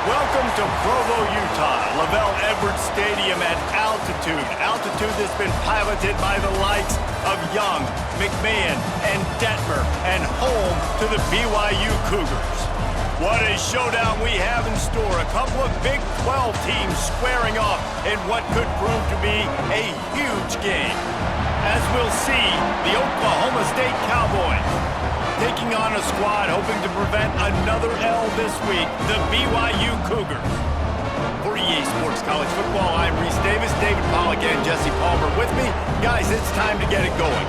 Welcome to Provo, Utah, Lavelle Edwards Stadium at altitude. Altitude that's been piloted by the likes of Young, McMahon, and Detmer, and home to the BYU Cougars. What a showdown we have in store. A couple of Big 12 teams squaring off in what could prove to be a huge game. As we'll see, the Oklahoma State Cowboys taking on a squad hoping to prevent another L this week, the BYU Cougars. For EA Sports College Football, I'm Reese Davis, David Pollock, and Jesse Palmer with me. Guys, it's time to get it going.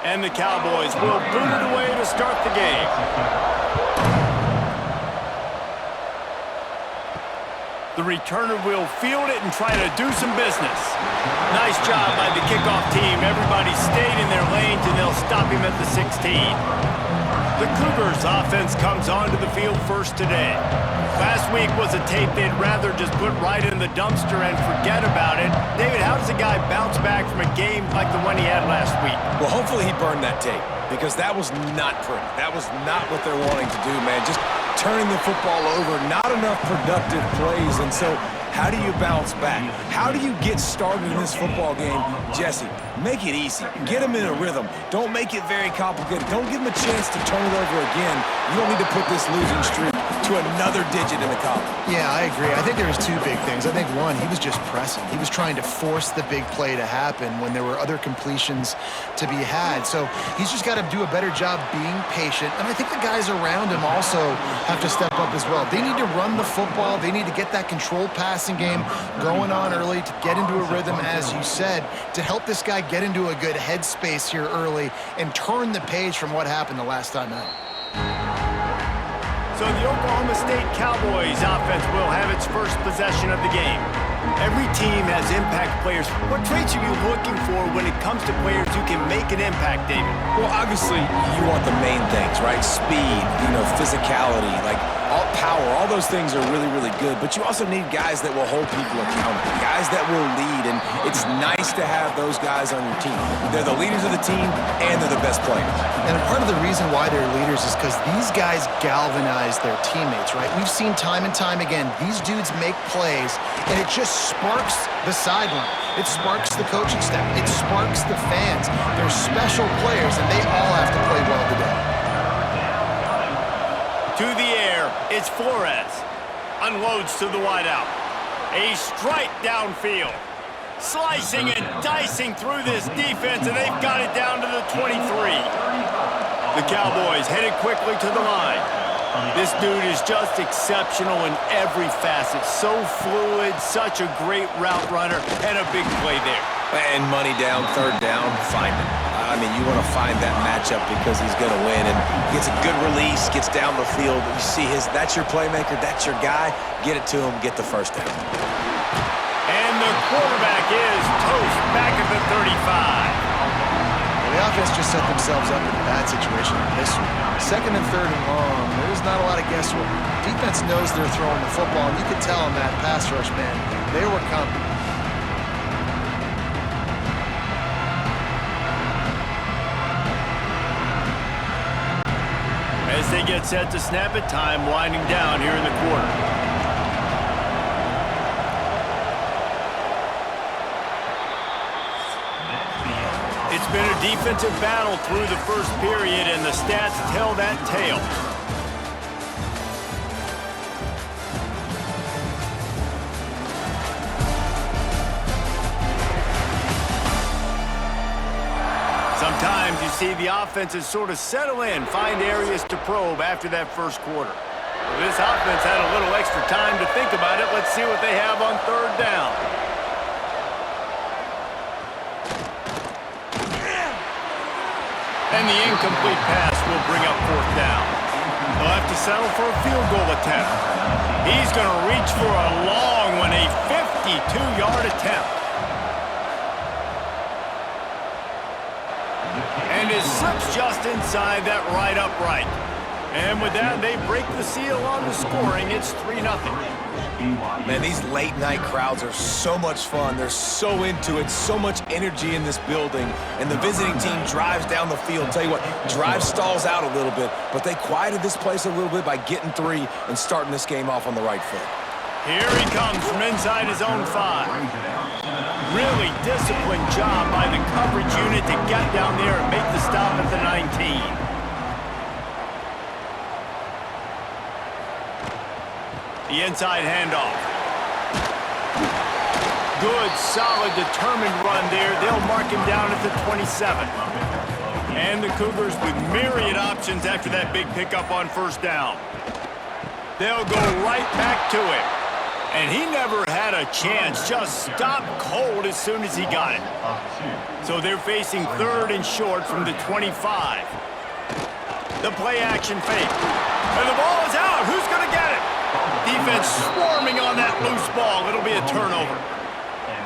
And the Cowboys will boot it away to start the game. The returner will field it and try to do some business. Nice job by the kickoff team. Everybody stayed in their lanes, and they'll stop him at the 16. The Cougars offense comes onto the field first today. Last week was a tape they'd rather just put right in the dumpster and forget about it. David, how does a guy bounce back from a game like the one he had last week? Well, hopefully he burned that tape, because that was not pretty. That was not what they're wanting to do, man. Just turning the football over, not enough productive plays. And so how do you bounce back? How do you get started in this football game? Jesse, make it easy. Get him in a rhythm. Don't make it very complicated. Don't give him a chance to turn it over again. You don't need to put this losing streak to another digit in the column. Yeah, I agree. I think there was two big things. I think one, he was just pressing. He was trying to force the big play to happen when there were other completions to be had. So he's just got to do a better job being patient. And I think the guys around him also have to step up as well. They need to run the football. They need to get that controlled passing game going on early to get into a rhythm, as you said, to help this guy get into a good headspace here early and turn the page from what happened the last time out. So the Oklahoma State Cowboys offense will have its first possession of the game. Every team has impact players. What traits are you looking for when it comes to players who can make an impact, David? Well, obviously, you want the main things, right? Speed, physicality, all power. All those things are really, really good. But you also need guys that will hold people accountable, guys that will lead. And it's nice to have those guys on your team. They're the leaders of the team, and they're the best players. And part of the reason why they're leaders is because these guys galvanize their teammates, right? We've seen time and time again, these dudes make plays, and it just sparks the sideline. It sparks the coaching staff. It sparks the fans. They're special players, and they all have to play well today. To the air, it's Flores. Unloads to the wideout. A strike downfield. Slicing and dicing through this defense, and they've got it down to the 23. The Cowboys headed quickly to the line. This dude is just exceptional in every facet. So fluid, such a great route runner, and a big play there. And money down, third down, find him. I mean, you want to find that matchup because he's going to win, and gets a good release, gets down the field. You see that's your playmaker, that's your guy. Get it to him, get the first down. And the quarterback is toast back at the 35. The offense just set themselves up in a bad situation in this one. Second and third and long, there's not a lot of guesswork. Defense knows they're throwing the football, and you can tell in that pass rush, man, they were coming. As they get set to snap it, time winding down here in the quarter. It's been a defensive battle through the first period, and the stats tell that tale. Sometimes you see the offenses sort of settle in, find areas to probe after that first quarter. Well, this offense had a little extra time to think about it. Let's see what they have on third down. And the incomplete pass will bring up fourth down. They'll have to settle for a field goal attempt. He's going to reach for a long one, a 52-yard attempt. And it slips just inside that right upright. And with that, they break the seal on the scoring. It's 3-0. Man, these late-night crowds are so much fun. They're so into it, so much energy in this building. And the visiting team drives down the field. Tell you what, drive stalls out a little bit, but they quieted this place a little bit by getting 3 and starting this game off on the right foot. Here he comes from inside his own 5. Really disciplined job by the coverage unit to get down there and make the stop at the 19. The inside handoff. Good, solid, determined run there. They'll mark him down at the 27. And the Cougars with myriad options after that big pickup on first down. They'll go right back to him. And he never had a chance. Just stopped cold as soon as he got it. So they're facing 3rd and short from the 25. The play action fake. And the ball is out. Who's going to get it? Defense swarming on that loose ball. It'll be a turnover.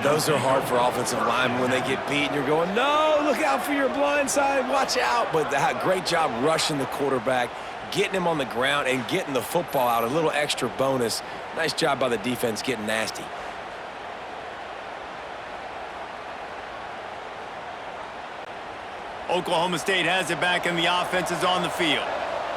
Those are hard for offensive linemen when they get beat and you're going, no, look out for your blind side, watch out. But great job rushing the quarterback, getting him on the ground and getting the football out. A little extra bonus. Nice job by the defense getting nasty. Oklahoma State has it back and the offense is on the field.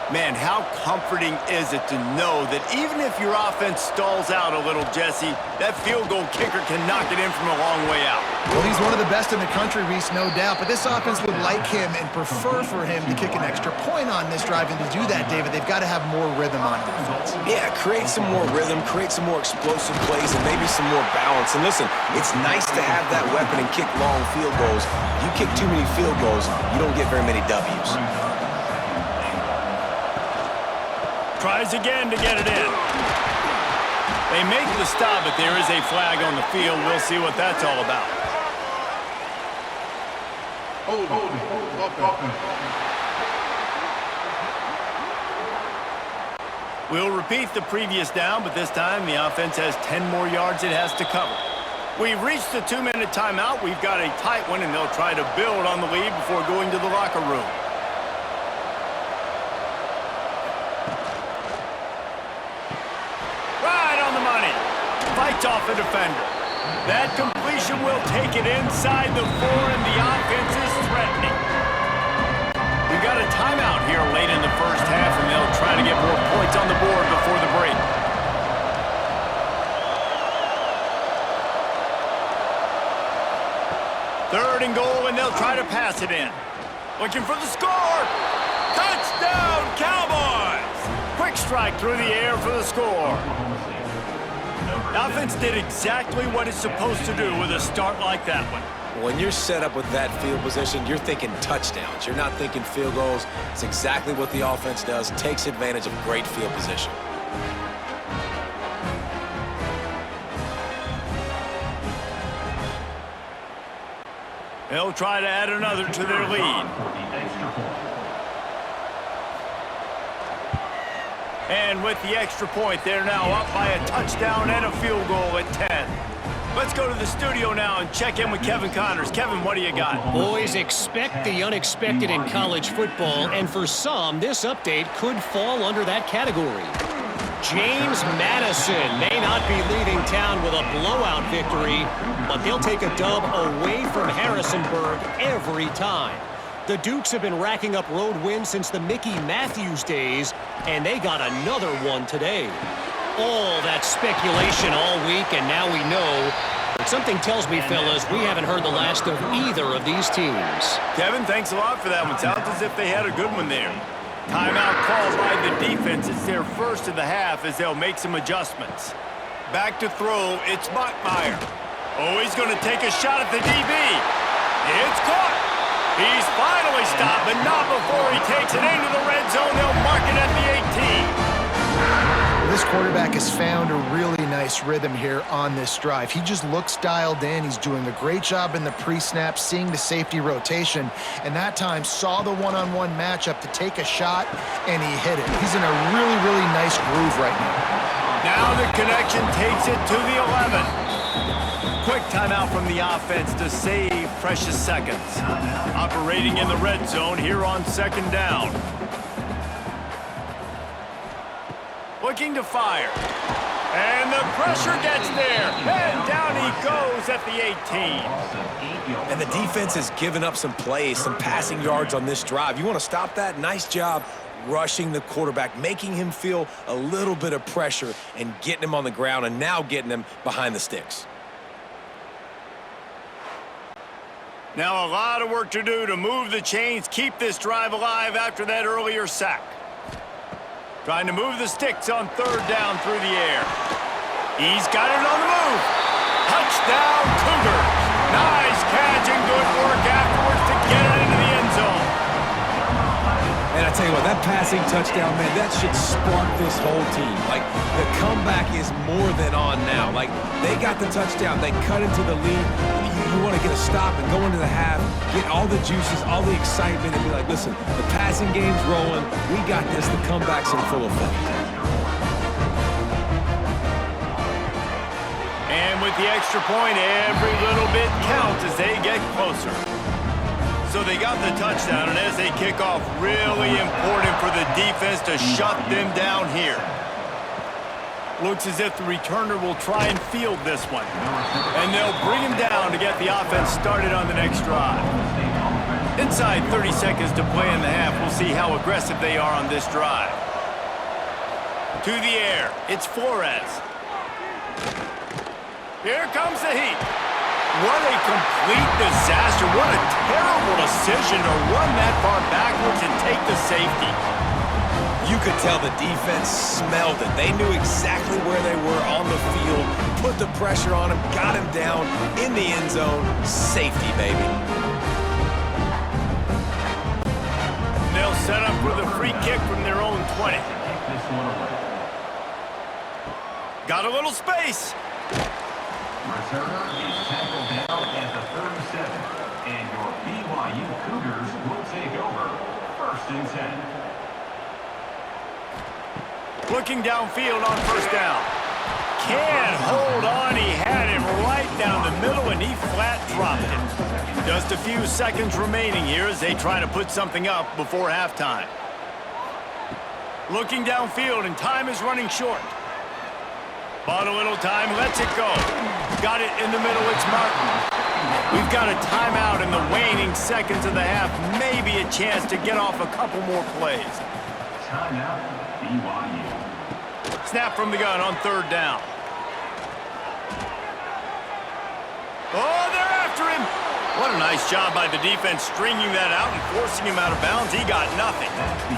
Man, how comforting is it to know that even if your offense stalls out a little, Jesse, that field goal kicker can knock it in from a long way out. Well, he's one of the best in the country, Reese, no doubt. But this offense would like him and prefer for him to kick an extra point on this drive. And to do that, David, they've got to have more rhythm on offense. Yeah, create some more rhythm, create some more explosive plays, and maybe some more balance. And listen, it's nice to have that weapon and kick long field goals. You kick too many field goals, you don't get very many W's. Tries again to get it in. They make the stop, but there is a flag on the field. We'll see what that's all about. We'll repeat the previous down, but this time the offense has 10 more yards it has to cover. We've reached the 2-minute timeout. We've got a tight one, and they'll try to build on the lead before going to the locker room. Fights off a defender. That completion will take it inside the 4, and the offense is threatening. We've got a timeout here late in the first half, and they'll try to get more points on the board before the break. Third and goal, and they'll try to pass it in. Looking for the score. Touchdown, Cowboys! Quick strike through the air for the score. The offense did exactly what it's supposed to do with a start like that one. When you're set up with that field position, you're thinking touchdowns. You're not thinking field goals. It's exactly what the offense does. Takes advantage of great field position. They'll try to add another to their lead. And with the extra point, they're now up by a touchdown and a field goal at 10. Let's go to the studio now and check in with Kevin Connors. Kevin, what do you got? Boys, expect the unexpected in college football, and for some, this update could fall under that category. James Madison may not be leaving town with a blowout victory, but they'll take a dub away from Harrisonburg every time. The Dukes have been racking up road wins since the Mickey Matthews days, and they got another one today. All that speculation all week, and now we know. But something tells me, fellas, we haven't heard the last of either of these teams. Kevin, thanks a lot for that one. Sounds as if they had a good one there. Timeout called by the defense. It's their first of the half as they'll make some adjustments. Back to throw, it's Bachmeier. Oh, he's going to take a shot at the DB. It's caught. He's finally stopped, but not before he takes it into the red zone. They'll mark it at the 18. This quarterback has found a really nice rhythm here on this drive. He just looks dialed in. He's doing a great job in the pre-snap, seeing the safety rotation, and that time saw the one-on-one matchup to take a shot, and he hit it. He's in a really, really nice groove right now. Now the connection takes it to the 11. Quick timeout from the offense to save precious seconds. Operating in the red zone here on second down. looking to fire. And the pressure gets there. And down he goes at the 18. And the defense has given up some plays, some passing yards on this drive. You want to stop that? Nice job rushing the quarterback, making him feel a little bit of pressure and getting him on the ground and now getting him behind the sticks. Now a lot of work to do to move the chains, keep this drive alive after that earlier sack. Trying to move the sticks on third down through the air. He's got it on the move. Touchdown, Cougars. Nice catch and good work afterwards to get it into the end zone. And I tell you what, that passing touchdown, man, that should spark this whole team. Like, the comeback is more than on now. Like, they got the touchdown. They cut into the lead. You want to get a stop and go into the half, get all the juices, all the excitement, and be like, listen, the passing game's rolling. We got this. The comeback's in full effect. And with the extra point, every little bit counts as they get closer. So they got the touchdown, and as they kick off, really important for the defense to shut them down here. Looks as if the returner will try and field this one. And they'll bring him down to get the offense started on the next drive. Inside 30 seconds to play in the half, we'll see how aggressive they are on this drive. To the air, it's Flores. Here comes the heat. What a complete disaster. What a terrible decision to run that far backwards and take the safety. You could tell the defense smelled it. They knew exactly where they were on the field, put the pressure on him, got him down in the end zone. Safety, baby. And they'll set up with a free kick from their own 20. Got a little space. Returner is tackled down at the 37, and your BYU Cougars will take over 1st and 10. Looking downfield on first down. Can't hold on. He had him right down the middle, and he flat dropped it. Just a few seconds remaining here as they try to put something up before halftime. Looking downfield, and time is running short. Bought a little time, lets it go. Got it in the middle, it's Martin. We've got a timeout in the waning seconds of the half. Maybe a chance to get off a couple more plays. Timeout, BYU. Snap from the gun on third down. Oh, they're after him. What a nice job by the defense stringing that out and forcing him out of bounds. He got nothing.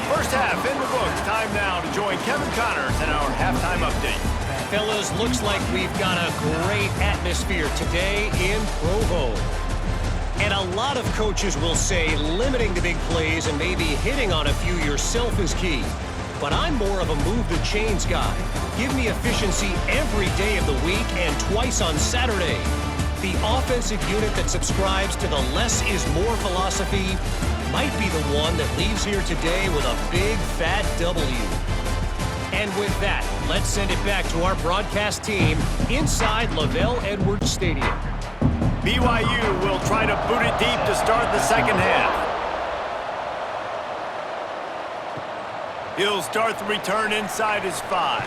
First half in the books. Time now to join Kevin Connors in our halftime update. Fellas, looks like we've got a great atmosphere today in Provo. And a lot of coaches will say limiting the big plays and maybe hitting on a few yourself is key. But I'm more of a move the chains guy. Give me efficiency every day of the week and twice on Saturday. The offensive unit that subscribes to the less is more philosophy might be the one that leaves here today with a big fat W. And with that, let's send it back to our broadcast team inside Lavelle Edwards Stadium. BYU will try to boot it deep to start the second half. He'll start the return inside his 5.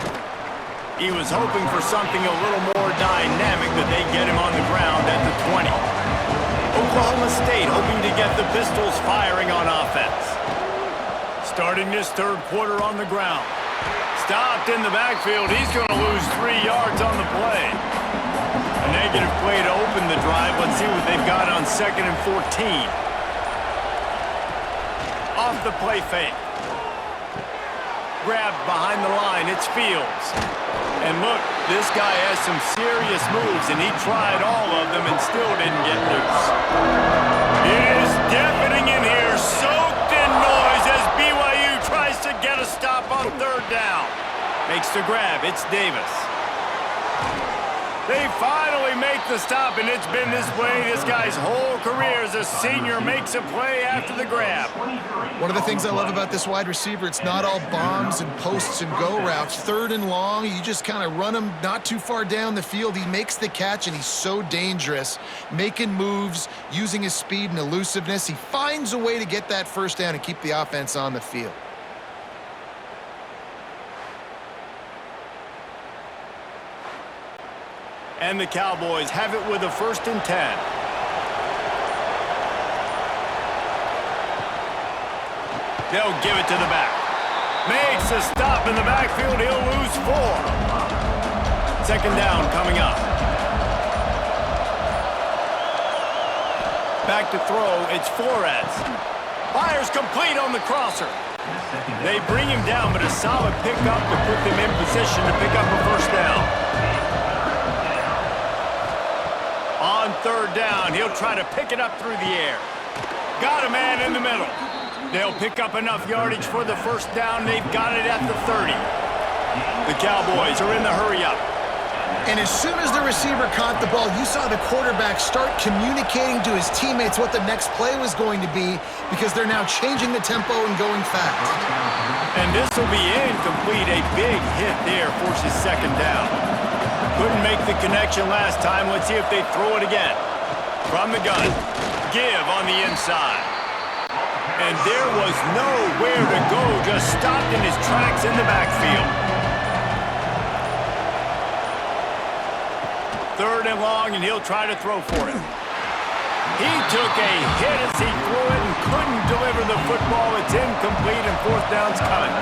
He was hoping for something a little more dynamic, but they get him on the ground at the 20. Oklahoma State hoping to get the Pistols firing on offense. Starting this third quarter on the ground. Stopped in the backfield. He's going to lose 3 yards on the play. A negative play to open the drive. Let's see what they've got on 2nd and 14. Off the play fake. Grabbed behind the line. It's Fields. And look, this guy has some serious moves, and he tried all of them and still didn't get loose. It is deafening in here, soaked in noise as BYU tries to get a stop on third down. Makes the grab. It's Davis. They finally make the stop, and it's been this way this guy's whole career as a senior. Makes a play after the grab. One of the things I love about this wide receiver, it's not all bombs and posts and go routes. 3rd and long, you just kind of run him not too far down the field. He makes the catch, and he's so dangerous, making moves, using his speed and elusiveness. He finds a way to get that first down and keep the offense on the field. And the Cowboys have it with a 1st and 10. They'll give it to the back. Makes a stop in the backfield. He'll lose 4. 2nd down coming up. Back to throw. It's Flores. Fires complete on the crosser. They bring him down, but a solid pickup to put them in position to pick up a 1st down. On 3rd down, he'll try to pick it up through the air. Got a man in the middle. They'll pick up enough yardage for the 1st down. They've got it at the 30. The Cowboys are in the hurry-up. And as soon as the receiver caught the ball, you saw the quarterback start communicating to his teammates what the next play was going to be because they're now changing the tempo and going fast. And this will be incomplete. A big hit there forces 2nd down. Couldn't make the connection last time. Let's see if they throw it again. From the gun. Give on the inside. And there was nowhere to go. Just stopped in his tracks in the backfield. 3rd and long, and he'll try to throw for it. He took a hit as he threw it and couldn't deliver the football. It's incomplete, and 4th down's coming.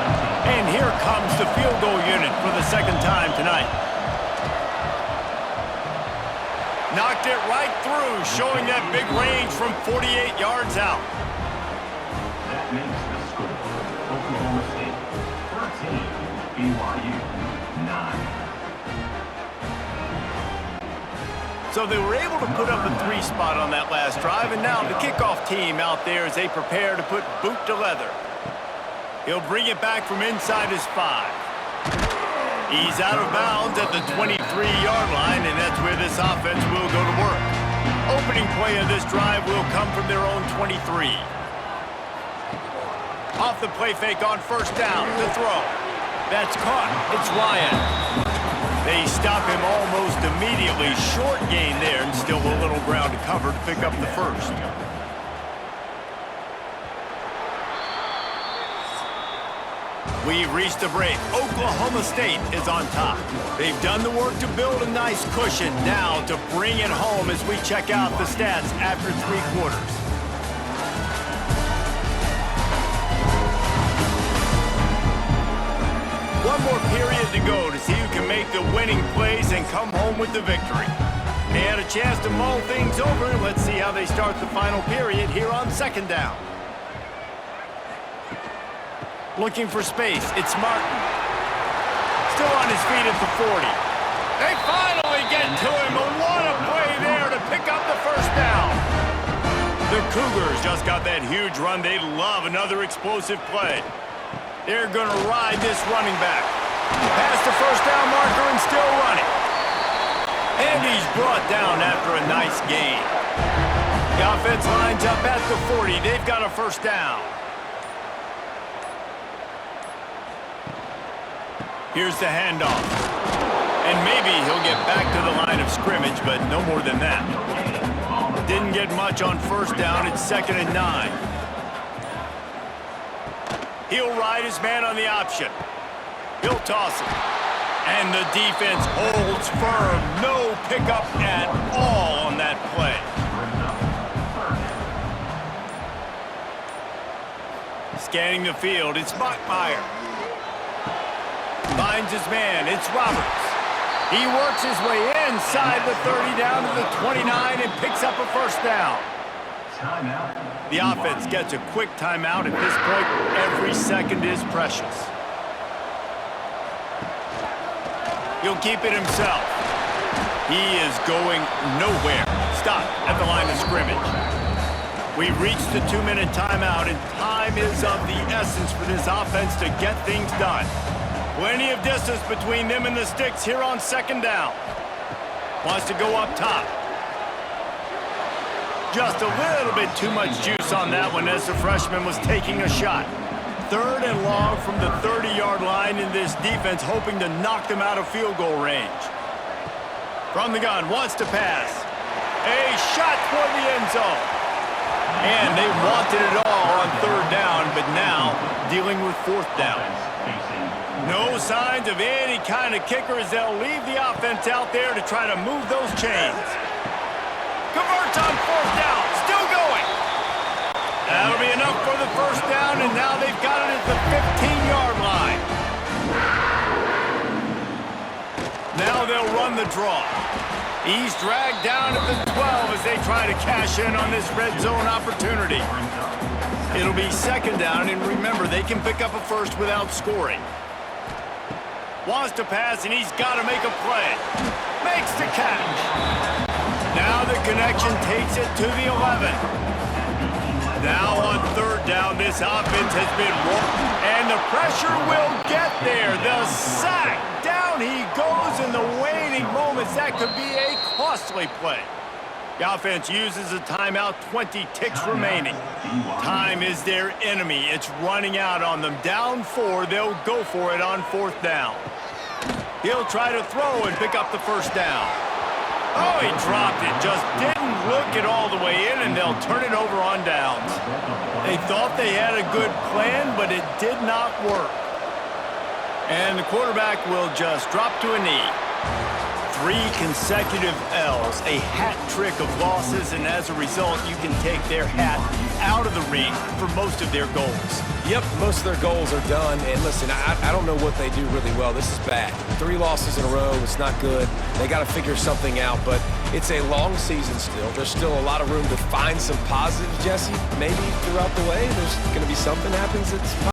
And here comes the field goal unit for the 2nd time tonight. Knocked it right through, showing that big range from 48 yards out. That makes the score Oklahoma State 13, BYU 9. So they were able to put up a 3 spot on that last drive, and now the kickoff team out there as they prepare to put boot to leather. He'll bring it back from inside his 5. He's out of bounds at the 23-yard line, and that's where this offense will go to work. Opening play of this drive will come from their own 23. Off the play fake on 1st down to throw. That's caught. It's Ryan. They stop him almost immediately. Short gain there, and still a little ground to cover to pick up the 1st. We've reached the break. Oklahoma State is on top. They've done the work to build a nice cushion. Now to bring it home as we check out the stats after 3 quarters. One more period to go to see who can make the winning plays and come home with the victory. They had a chance to mull things over. Let's see how they start the final period here on 2nd down. Looking for space. It's Martin. Still on his feet at the 40. They finally get to him, but what a play there to pick up the 1st down. The Cougars just got that huge run. They love another explosive play. They're going to ride this running back. Past the 1st down marker and still running. And he's brought down after a nice gain. The offense lines up at the 40. They've got a 1st down. Here's the handoff. And maybe he'll get back to the line of scrimmage, but no more than that. Didn't get much on 1st down. It's 2nd and 9. He'll ride his man on the option. He'll toss it. And the defense holds firm. No pickup at all on that play. Scanning the field, it's Bachmeier. Finds his man, it's Roberts. He works his way inside the 30 down to the 29 and picks up a 1st down. Timeout. The offense gets a quick timeout at this point. Every second is precious. He'll keep it himself. He is going nowhere. Stop at the line of scrimmage. We've reached the 2-minute timeout, and time is of the essence for this offense to get things done. Plenty of distance between them and the sticks here on 2nd down. Wants to go up top. Just a little bit too much juice on that one as the freshman was taking a shot. 3rd and long from the 30-yard line, in this defense hoping to knock them out of field goal range. From the gun, wants to pass. A shot toward the end zone. And they wanted it all on 3rd down, but now dealing with 4th down. Facing No signs of any kind of kicker as they'll leave the offense out there to try to move those chains. Converts on 4th down. Still going. That'll be enough for the 1st down, and now they've got it at the 15-yard line. Now they'll run the draw. He's dragged down at the 12 as they try to cash in on this red zone opportunity. It'll be 2nd down, and remember, they can pick up a first without scoring. Wants to pass, and he's got to make a play. Makes the catch. Now the connection takes it to the 11. Now on 3rd down, this offense has been rolled, and the pressure will get there. The sack. Down he goes in the waning moments. That could be a costly play. The offense uses a timeout, 20 ticks remaining. Time is their enemy. It's running out on them. Down 4, they'll go for it on 4th down. He'll try to throw and pick up the 1st down. Oh, he dropped it. Just didn't look it all the way in, and they'll turn it over on downs. They thought they had a good plan, but it did not work. And the quarterback will just drop to a knee. 3 consecutive L's, a hat trick of losses, and as a result, you can take their hat out of the ring for most of their goals. Yep, most of their goals are done. And listen, I don't know what they do really well. This is bad. 3 losses in a row. It's not good. They got to figure something out, but it's a long season still. There's still a lot of room to find some positives, Jesse. Maybe throughout the way, there's going to be something happens that's